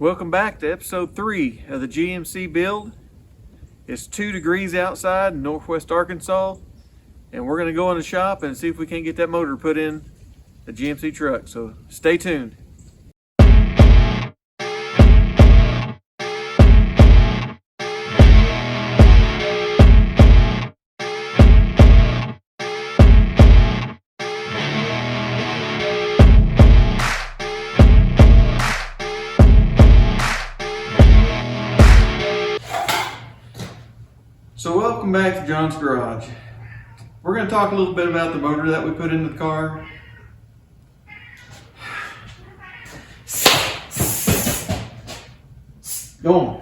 Welcome back to episode 3 of the GMC build. It's 2 degrees outside in northwest Arkansas, and we're going to go in the shop and see if we can't get that motor put in the GMC truck. So stay tuned. So welcome back to John's Garage. We're going to talk a little bit about the motor that we put into the car. Go on.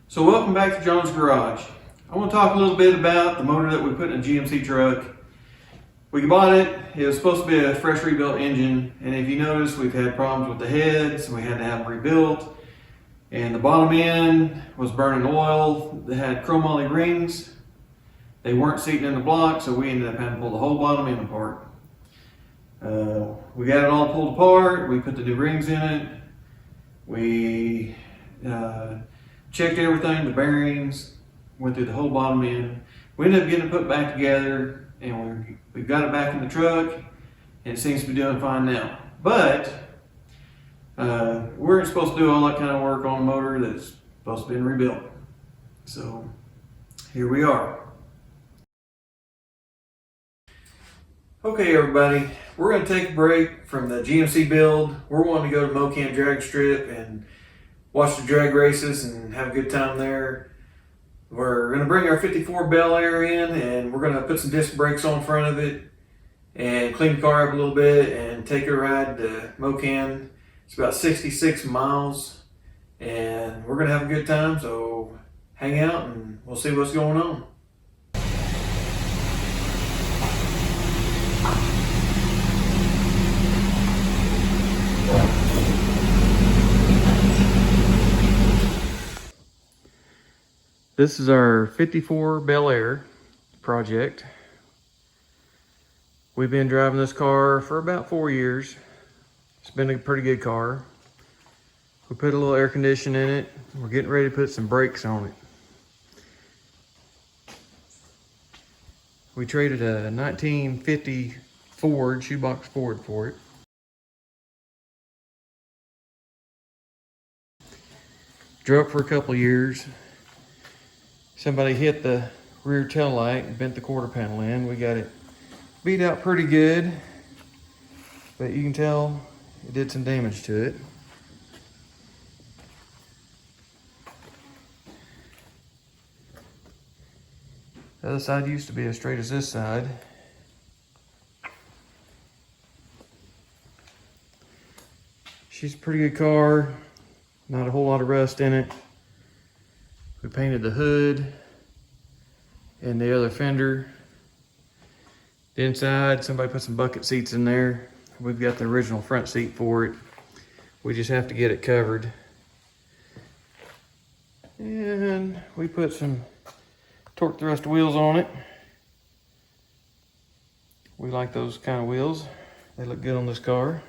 So welcome back to John's Garage. I want to talk a little bit about the motor that we put in a GMC truck. We bought it. It was supposed to be a fresh rebuilt engine, and if you notice, we've had problems with the heads, so we had to have them rebuilt. And the bottom end was burning oil. They had chromoly rings. They weren't seating in the block, so we ended up having to pull the whole bottom end apart. We got it all pulled apart. We put the new rings in it. We checked everything, the bearings, went through the whole bottom end. We ended up getting it put back together, and we got it back in the truck, and it seems to be doing fine now. But we weren't supposed to do all that kind of work on a motor that's supposed to be rebuilt. So here we are. Okay, everybody, we're going to take a break from the GMC build. We're wanting to go to Mocan drag strip and watch the drag races and have a good time there. We're going to bring our 54 Bel Air in, and we're going to put some disc brakes on front of it and clean the car up a little bit and take a ride to Mocan. It's about 66 miles, and we're going to have a good time, so hang out and we'll see what's going on. This is our 54 Bel Air project. We've been driving this car for about 4 years. It's been a pretty good car. We put a little air conditioning in it. We're getting ready to put some brakes on it. We traded a 1950 Ford, shoebox Ford for it. Drove for a couple of years. Somebody hit the rear tail light and bent the quarter panel in. We got it beat out pretty good, but you can tell it did some damage to it. The other side used to be as straight as this side. She's a pretty good car, not a whole lot of rust in it. We painted the hood and the other fender. The inside, somebody put some bucket seats in there. We've got the original front seat for it. We just have to get it covered. And we put some torque thrust wheels on it. We like those kind of wheels. They look good on this car.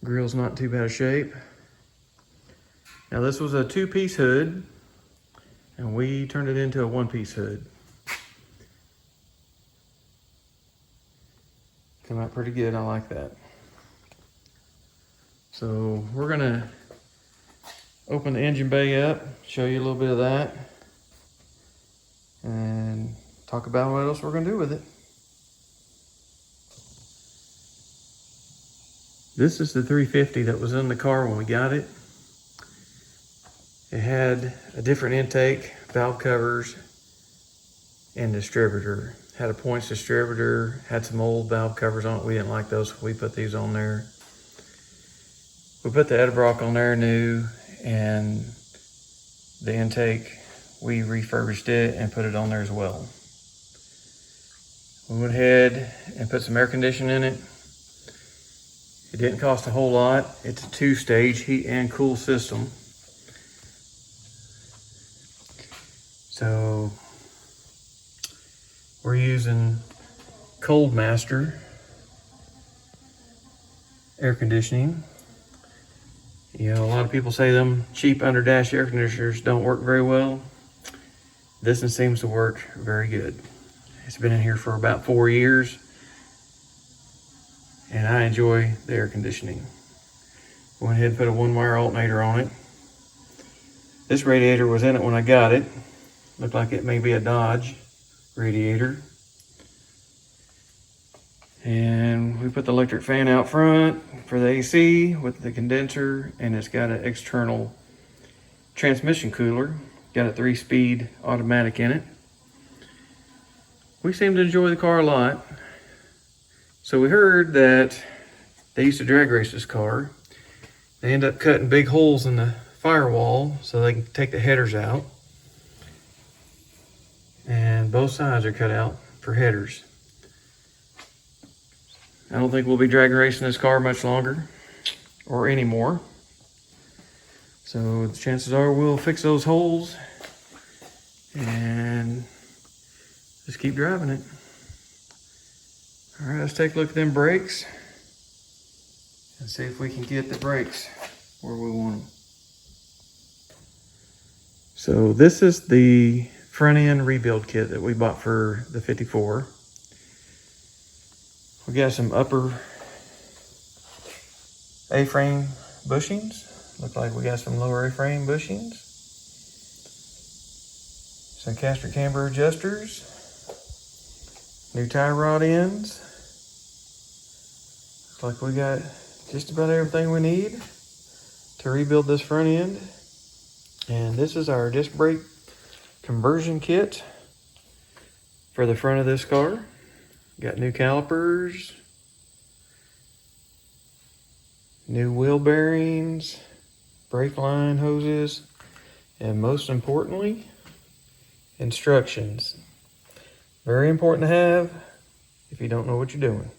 Grill's not in too bad a shape. Now this was a 2-piece hood, and we turned it into a 1-piece hood. Came out pretty good, I like that. So we're gonna open the engine bay up, show you a little bit of that, and talk about what else we're gonna do with it. This is the 350 that was in the car when we got it. It had a different intake, valve covers, and distributor. had a points distributor, had some old valve covers on it. We didn't like those, so we put these on there. We put the Edelbrock on there new, and the intake, we refurbished it and put it on there as well. We went ahead and put some air conditioning in it. It didn't cost a whole lot. It's a 2-stage heat and cool system. So we're using Cold Master air conditioning. You know, a lot of people say them cheap under dash air conditioners don't work very well. This one seems to work very good. It's been in here for about 4 years, and I enjoy the air conditioning. Went ahead and put a 1-wire alternator on it. This radiator was in it when I got it. Looked like it may be a Dodge radiator. And we put the electric fan out front for the AC with the condenser, and it's got an external transmission cooler. Got a 3-speed automatic in it. We seem to enjoy the car a lot. So we heard that they used to drag race this car. They end up cutting big holes in the firewall so they can take the headers out. And both sides are cut out for headers. I don't think we'll be drag racing this car much longer or anymore. So the chances are we'll fix those holes and just keep driving it. All right, let's take a look at them brakes and see if we can get the brakes where we want them. So this is the front end rebuild kit that we bought for the 54. We got some upper A-frame bushings. Look like we got some lower A-frame bushings. Some caster camber adjusters. New tie rod ends. Looks like we got just about everything we need to rebuild this front end. And this is our disc brake conversion kit for the front of this car. Got new calipers, new wheel bearings, brake line hoses, and most importantly, instructions. Very important to have if you don't know what you're doing.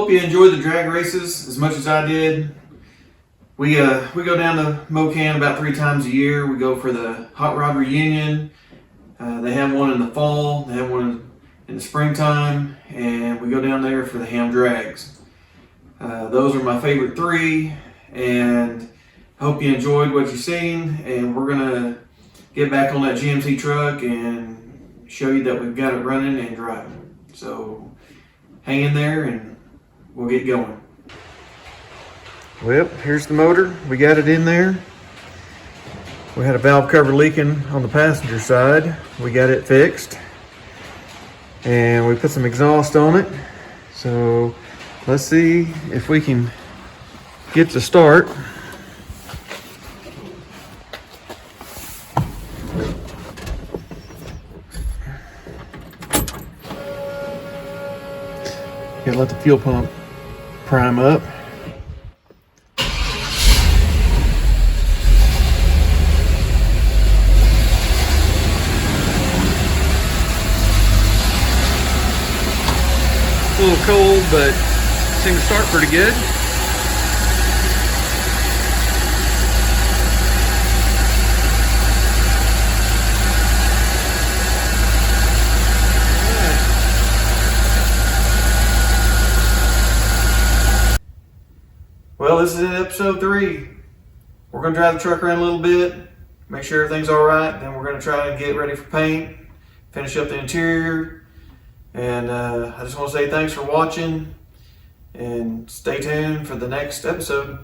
hope you enjoyed the drag races as much as I did. We go down to Mocan about 3 times a year. We go for the Hot Rod Reunion. They have one in the fall. They have one in the springtime, and we go down there for the ham drags. Those are my favorite 3, and I hope you enjoyed what you've seen. And we're gonna get back on that GMC truck and show you that we've got it running and driving. So hang in there, and we'll get going. Well, here's the motor. We got it in there. We had a valve cover leaking on the passenger side. We got it fixed. And we put some exhaust on it. So let's see if we can get to start. Gotta let the fuel pump prime up. A little cold, but seems to start pretty good. Well, this is episode 3. We're going to drive the truck around a little bit, make sure everything's all right. Then we're going to try and get ready for paint, finish up the interior. And I just want to say thanks for watching, and stay tuned for the next episode.